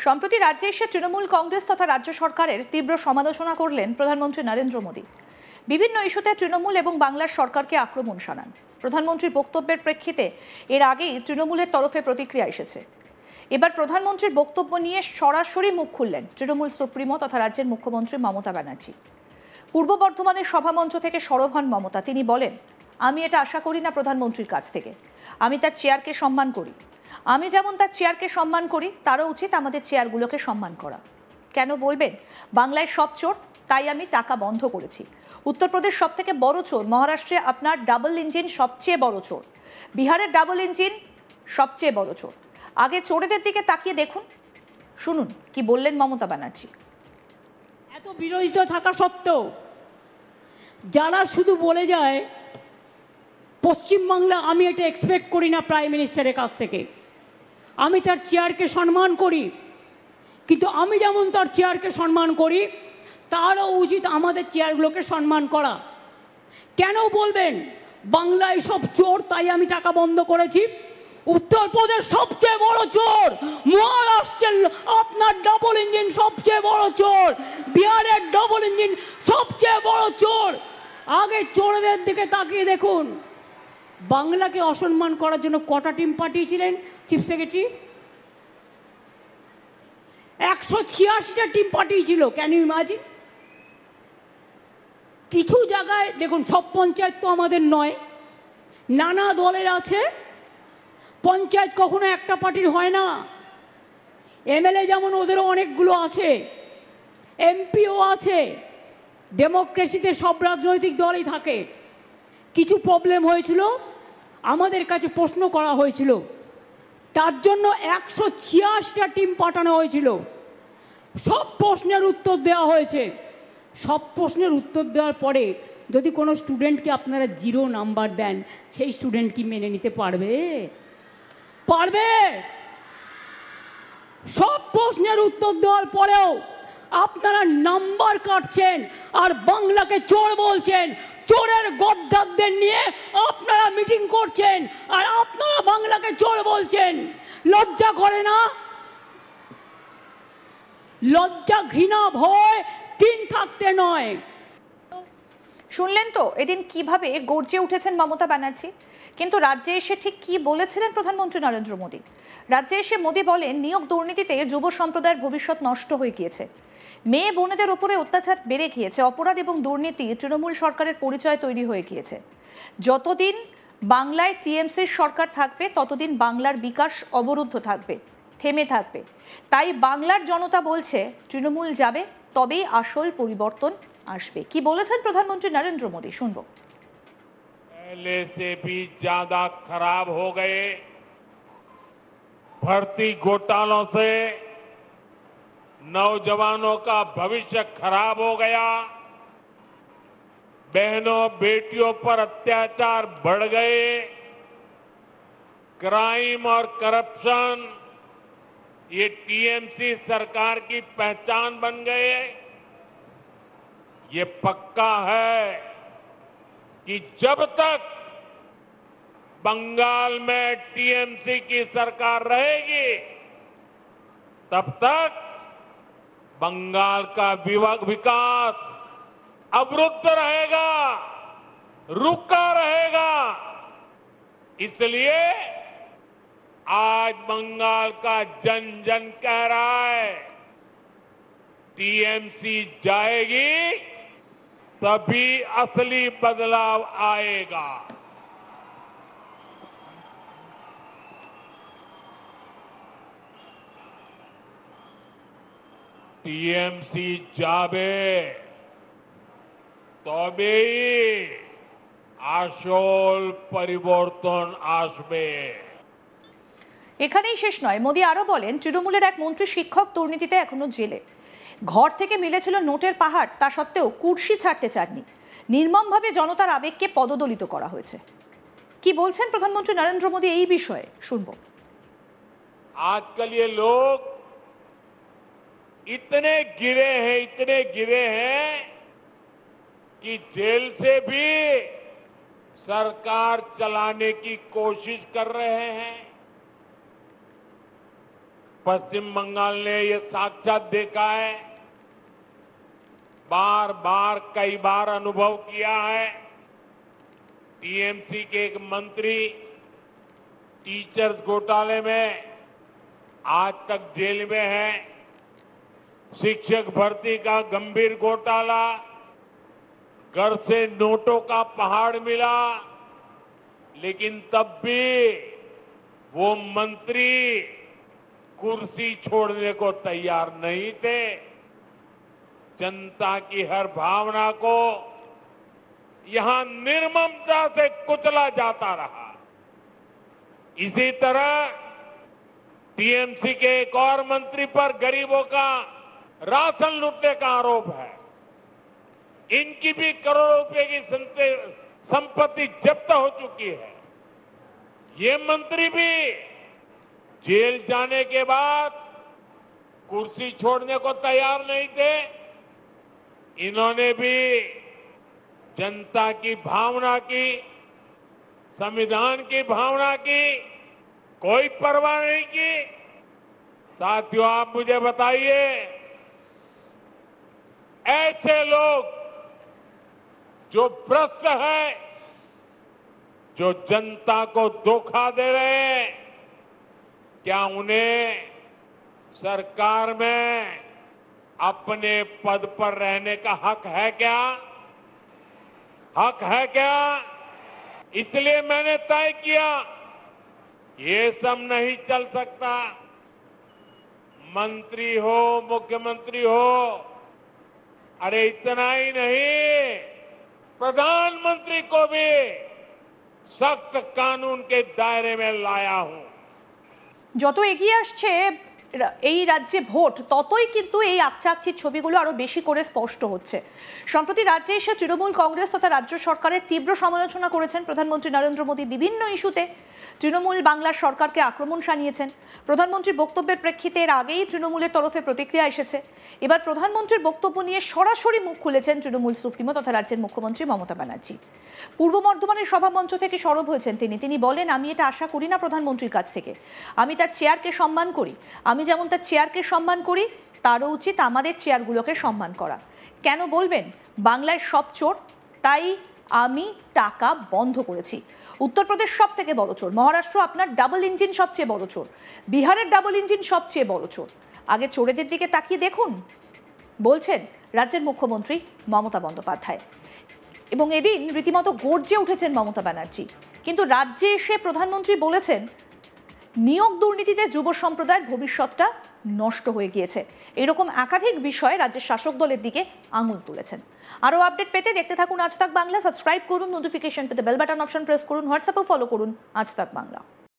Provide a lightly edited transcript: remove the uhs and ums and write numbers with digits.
সম্প্রতি রাজ্যে এসে তৃণমূল কংগ্রেস তথা রাজ্য সরকারের তীব্র সমালোচনা করলেন প্রধানমন্ত্রী নরেন্দ্র মোদী। বিভিন্ন ইস্যুতে তৃণমূল এবং বাংলার সরকারকে আক্রমণ শানান। প্রধানমন্ত্রীর বক্তব্যের প্রেক্ষিতে এর আগেই তৃণমূলের তরফে প্রতিক্রিয়া এসেছে। এবার প্রধানমন্ত্রীর বক্তব্য নিয়ে সরাসরি মুখ খুললেন তৃণমূল সুপ্রিমো তথা রাজ্যের মুখ্যমন্ত্রী মমতা ব্যানার্জি। পূর্ব বর্ধমানের সভামঞ্চ থেকে সরব হন মমতা। তিনি বলেন, আমি এটা আশা করি না প্রধানমন্ত্রীর কাছ থেকে। আমি তার চেয়ারকে সম্মান করি। আমি যেমন তার চেয়ারকে সম্মান করি, তারও উচিত আমাদের চেয়ারগুলোকে সম্মান করা। কেন বলবেন বাংলায় সব চোর, তাই আমি টাকা বন্ধ করেছি। উত্তরপ্রদেশ সব থেকে বড় চোর, মহারাষ্ট্রে আপনার ডাবল ইঞ্জিন সবচেয়ে বড় চোর, বিহারের ডাবল ইঞ্জিন সবচেয়ে বড় চোর। আগে চোরেদের দিকে তাকিয়ে দেখুন, শুনুন কি বললেন মমতা ব্যানার্জি। এত বিরোধিতা থাকা সত্ত্বেও যারা শুধু বলে যায় পশ্চিমবাংলা, আমি এটা এক্সপেক্ট করি না প্রাইম মিনিস্টারের কাছ থেকে। আমি তার চেয়ারকে সম্মান করি, কিন্তু আমি যেমন তার চেয়ারকে সম্মান করি, তারও উচিত আমাদের চেয়ারগুলোকে সম্মান করা। কেন বলবেন বাংলায় সব চোর, তাই আমি টাকা বন্ধ করেছি? উত্তরপ্রদেশ সবচেয়ে বড় চোর, মহারাষ্ট্রের আপনার ডাবল ইঞ্জিন সবচেয়ে বড় চোর, বিহারের ডাবল ইঞ্জিন সবচেয়ে বড় চোর। আগে চোরদের দিকে তাকিয়ে দেখুন। বাংলাকে অসম্মান করার জন্য কটা টিম পাঠিয়েছিলেন চিফ সেক্রেটারি? 186টা টিম পাঠিয়েছিল। Can you imagine? কিছু জায়গায় দেখুন, সব পঞ্চায়েত তো আমাদের নয়, নানা দলের আছে। পঞ্চায়েত কখনো একটা পার্টির হয় না। এমএলএ যেমন ওদেরও অনেকগুলো আছে, এমপিও আছে। ডেমোক্রেসিতে সব রাজনৈতিক দলই থাকে। কিছু প্রবলেম হয়েছিল, আমাদের কাছে প্রশ্ন করা হয়েছিল, তার জন্য 186টা টিম পাঠানো হয়েছিল। সব প্রশ্নের উত্তর দেওয়া হয়েছে। সব প্রশ্নের উত্তর দেওয়ার পরে যদি কোনো স্টুডেন্টকে আপনারা 0 নাম্বার দেন, সেই স্টুডেন্ট কি মেনে নিতে পারবে? পারবে? সব প্রশ্নের উত্তর দেওয়ার পরেও আপনারা নাম্বার কাটছেন আর বাংলাকে চোর বলছেন। চোরের গদ্দারদের নিয়ে আপনারা মিটিং করছেন আর আপনারা বাংলাকে চোর বলছেন। লজ্জা করে না? লজ্জা, ঘৃণা, ভয় 3 থাকতে নয়। শুনলেন তো এদিন কিভাবে গর্জে উঠেছেন মমতা ব্যানার্জি। কিন্তু রাজ্যে এসে ঠিক কি বলেছিলেন প্রধানমন্ত্রী নরেন্দ্র মোদী? রাজ্যে এসে মোদী বলেন, নিয়োগ দুর্নীতিতে যুব সম্প্রদায়ের ভবিষ্যৎ নষ্ট হয়ে গিয়েছে। মেয়ে বোনেদের উপরে অত্যাচার বেড়ে গিয়েছে। অপরাধ এবং দুর্নীতি তৃণমূল সরকারের পরিচয় তৈরি হয়ে গিয়েছে। যতদিন বাংলায় টিএমসির সরকার থাকবে, ততদিন বাংলার বিকাশ অবরুদ্ধ থাকবে, থেমে থাকবে। তাই বাংলার জনতা বলছে তৃণমূল যাবে, তবেই আসল পরিবর্তন আসবে। কি বলেছেন প্রধানমন্ত্রী নরেন্দ্র মোদী, শুনবো। पहले से भी ज्यादा खराब हो गए। भर्ती घोटालों से नौजवानों का भविष्य खराब हो गया। बहनों बेटियों पर अत्याचार बढ़ गए। क्राइम और करप्शन ये टीएमसी सरकार की पहचान बन गए। ये पक्का है कि जब तक बंगाल में टीएमसी की सरकार रहेगी, तब तक बंगाल का विकास अवरुद्ध रहेगा, रुका रहेगा। इसलिए आज बंगाल का जन जन कह रहा है, टीएमसी जाएगी तभी असली बदलाव आएगा। टीएमसी जाबे तबेई আসল পরিবর্তন আসবে। এখানেই শেষ নয়। মোদী আরো বলেন, তৃণমূলের এক মন্ত্রী শিক্ষক দুর্নীতিতে এখনো জেলে। ঘর থেকে মিলেছিল নোটের পাহাড়, তা সত্ত্বেও কুর্সি ছাড়তে চাননি। নির্মমভাবে জনতার আবেগকে পদদলিত করা হয়েছে। কি বলছেন প্রধানমন্ত্রী নরেন্দ্র মোদী এই বিষয়ে, শুনবো। आजकल ये लोग इतने गिरे हैं कि जेल से भी सरकार चलाने की कोशिश कर रहे हैं। पश्चिम बंगाल ने ये साक्षात देखा है, बार बार कई बार अनुभव किया है। टीएमसी के एक मंत्री टीचर्स घोटाले में आज तक जेल में है। शिक्षक भर्ती का गंभीर घोटाला, घर से नोटों का पहाड़ मिला, लेकिन तब भी वो मंत्री कुर्सी छोड़ने को तैयार नहीं थे। जनता की हर भावना को यहां निर्ममता से कुचला जाता रहा। इसी तरह टीएमसी के एक और मंत्री पर गरीबों का राशन लूटने का आरोप है। इनकी भी करोड़ों रुपए की संपत्ति जब्त हो चुकी है। ये मंत्री भी जेल जाने के बाद कुर्सी छोड़ने को तैयार नहीं थे। इन्होंने भी जनता की भावना की, संविधान की भावना की कोई परवाह नहीं की। साथियों, आप मुझे बताइए, ऐसे लोग जो भ्रष्ट है, जो जनता को धोखा दे रहे हैं, क्या उन्हें सरकार में अपने पद पर रहने का हक है क्या? हक है क्या? इसलिए मैंने तय किया, ये सब नहीं चल सकता। मंत्री हो, मुख्यमंत्री हो, अरे इतना ही नहीं, प्रधानमंत्री को भी सख्त कानून के दायरे में लाया हूं। যত এগিয়ে আসছে এই রাজ্যে ভোট, ততই কিন্তু এই আকচাকচির ছবিগুলো আরো বেশি করে স্পষ্ট হচ্ছে। সম্প্রতি রাজ্যে এসে তৃণমূল কংগ্রেস তথা রাজ্য সরকারের তীব্র সমালোচনা করেছেন প্রধানমন্ত্রী নরেন্দ্র মোদী। বিভিন্ন ইস্যুতে তৃণমূল বাংলার সরকারকে আক্রমণ শানিয়েছেন। প্রধানমন্ত্রীর বক্তব্যের প্রেক্ষিতে এর আগেই তৃণমূলের তরফে প্রতিক্রিয়া এসেছে। এবার প্রধানমন্ত্রীর বক্তব্য নিয়ে সরাসরি মুখ খুলেছেন তৃণমূল সুপ্রিমো তথা রাজ্যের মুখ্যমন্ত্রী মমতা ব্যানার্জি। পূর্ব বর্ধমানের সভামঞ্চ থেকে সরব হয়েছেন তিনি বলেন, আমি এটা আশা করি না প্রধানমন্ত্রীর কাছ থেকে। আমি তার চেয়ারকে সম্মান করি। আমি যেমন তার চেয়ারকে সম্মান করি, তারও উচিত আমাদের চেয়ারগুলোকে সম্মান করা। কেন বলবেন? বাংলায় সব চোর, তাই আমি টাকা বন্ধ করেছি। উত্তরপ্রদেশ সব থেকে বড় চোর, মহারাষ্ট্র আপনার ডাবল ইঞ্জিন সবচেয়ে বড় চোর, বিহারের ডাবল ইঞ্জিন সবচেয়ে বড় চোর। আগে চোরেদের দিকে তাকিয়ে দেখুন, বলছেন রাজ্যের মুখ্যমন্ত্রী মমতা বন্দ্যোপাধ্যায়। এবং এদিন রীতিমতো গর্জে উঠেছেন মমতা ব্যানার্জি। কিন্তু রাজ্যে এসে প্রধানমন্ত্রী বলেছেন, নিয়োগ দুর্নীতিতে যুব সম্প্রদায়ের ভবিষ্যৎটা নষ্ট হয়ে গিয়েছে। এরকম একাধিক বিষয়ে রাজ্যের শাসক দলের দিকে আঙুল তুলেছেন। আরও আপডেট পেতে দেখতে থাকুন আজ তাক বাংলা। সাবস্ক্রাইব করুন, নোটিফিকেশন পেতে বেল বাটন অপশন প্রেস করুন, হোয়াটসঅ্যাপে ফলো করুন আজ তাক বাংলা।